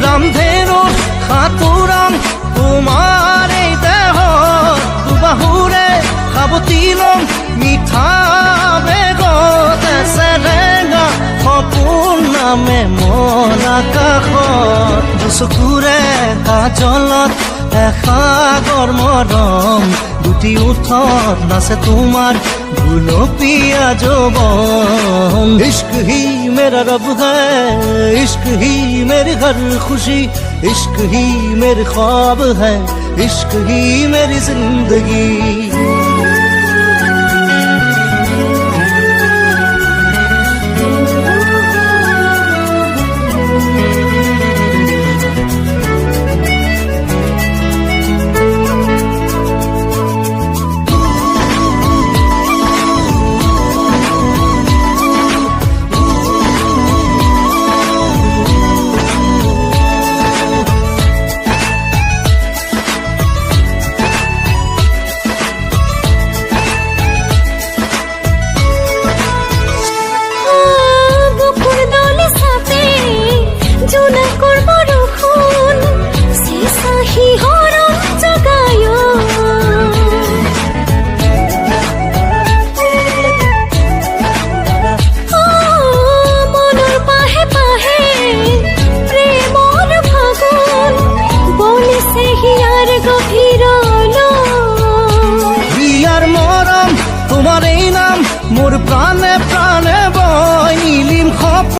ৰামধেনু সাঁতোৰাম তোমাৰ এই দেহ দুবাহুৰে সাৱটি লম মিঠা বেগতে চেৰেঙা সপোন নামে মন আকাশত দুচকুৰে কাজলত এসাগৰ মৰম দুটি উঠত নাচে তোমাৰ গুলপীয়া যৌৱন ইश्क ही मेरा रब है इश्क ही मेरी हर खुशी इश्क ही मेरे ख्वाब है इश्क ही मेरी जिंदगी মোর প্রাণে প্রাণে